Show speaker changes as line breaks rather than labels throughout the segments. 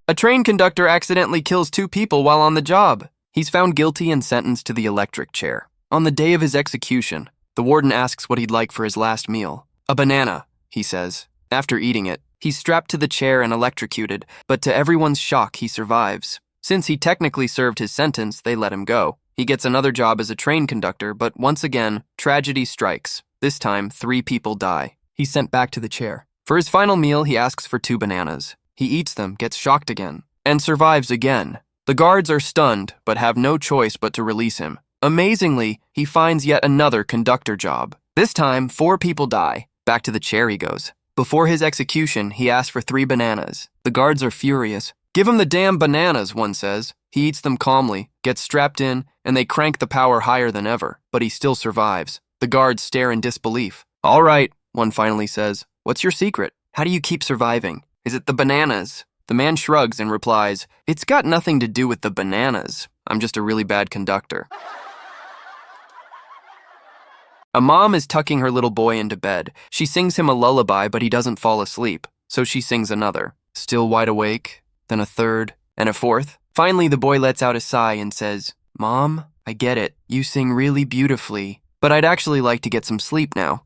A train conductor accidentally kills 2 people while on the job. He's found guilty and sentenced to the electric chair. On the day of his execution, the warden asks what he'd like for his last meal. A banana, he says. After eating it, he's strapped to the chair and electrocuted, but to everyone's shock, he survives. Since he technically served his sentence, they let him go. He gets another job as a train conductor, but once again, tragedy strikes. This time, 3 people die. He's sent back to the chair. For his final meal, he asks for 2 bananas. He eats them, gets shocked again, and survives again. The guards are stunned, but have no choice but to release him. Amazingly, he finds yet another conductor job. This time, 4 people die. Back to the chair he goes. Before his execution, he asks for 3 bananas. The guards are furious. "Give him the damn bananas," one says. He eats them calmly, gets strapped in, and they crank the power higher than ever, but he still survives. The guards stare in disbelief. "All right," one finally says. "What's your secret? How do you keep surviving? Is it the bananas?" The man shrugs and replies, "It's got nothing to do with the bananas. I'm just a really bad conductor." A mom is tucking her little boy into bed. She sings him a lullaby, but he doesn't fall asleep, so she sings another. Still wide awake, then a third, and a fourth. Finally, the boy lets out a sigh and says, "Mom, I get it. You sing really beautifully, but I'd actually like to get some sleep now."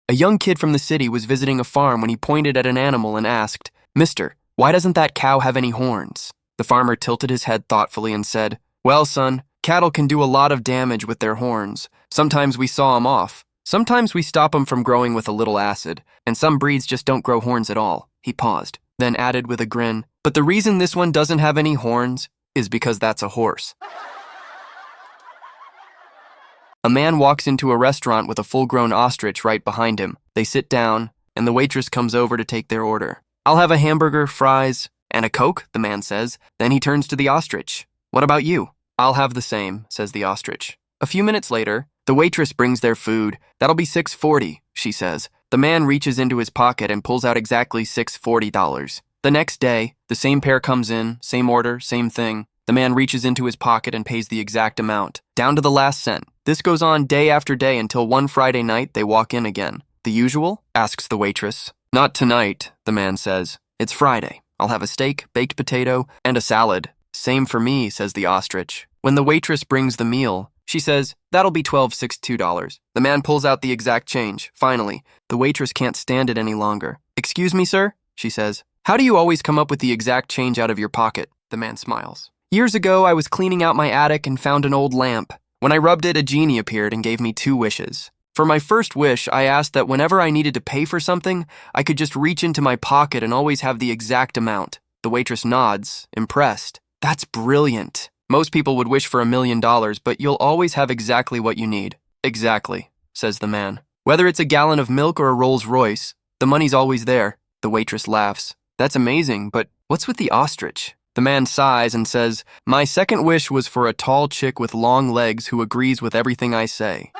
A young kid from the city was visiting a farm when he pointed at an animal and asked, "Mister, why doesn't that cow have any horns?" The farmer tilted his head thoughtfully and said, "Well, son, cattle can do a lot of damage with their horns. Sometimes we saw 'em off. Sometimes we stop 'em from growing with a little acid, and some breeds just don't grow horns at all." He paused, then added with a grin, "But the reason this one doesn't have any horns is because that's a horse." A man walks into a restaurant with a full-grown ostrich right behind him. They sit down, and the waitress comes over to take their order. "I'll have a hamburger, fries, and a Coke," the man says. Then he turns to the ostrich. "What about you?" "I'll have the same," says the ostrich. A few minutes later, the waitress brings their food. "That'll be $6.40, she says. The man reaches into his pocket and pulls out exactly $6.40. The next day, the same pair comes in, same order, same thing. The man reaches into his pocket and pays the exact amount, down to the last cent. This goes on day after day until one Friday night they walk in again. "The usual?" asks the waitress. "Not tonight," the man says. "It's Friday. I'll have a steak, baked potato, and a salad." "Same for me," says the ostrich. When the waitress brings the meal, she says, "That'll be $12.62. The man pulls out the exact change. Finally, the waitress can't stand it any longer. "Excuse me, sir," she says. "How do you always come up with the exact change out of your pocket?" The man smiles. "Years ago, I was cleaning out my attic and found an old lamp. When I rubbed it, a genie appeared and gave me 2 wishes. For my first wish, I asked that whenever I needed to pay for something, I could just reach into my pocket and always have the exact amount." The waitress nods, impressed. "That's brilliant. Most people would wish for $1 million, but you'll always have exactly what you need." "Exactly," says the man. "Whether it's a gallon of milk or a Rolls Royce, the money's always there." The waitress laughs. "That's amazing, but what's with the ostrich?" The man sighs and says, "My second wish was for a tall chick with long legs who agrees with everything I say."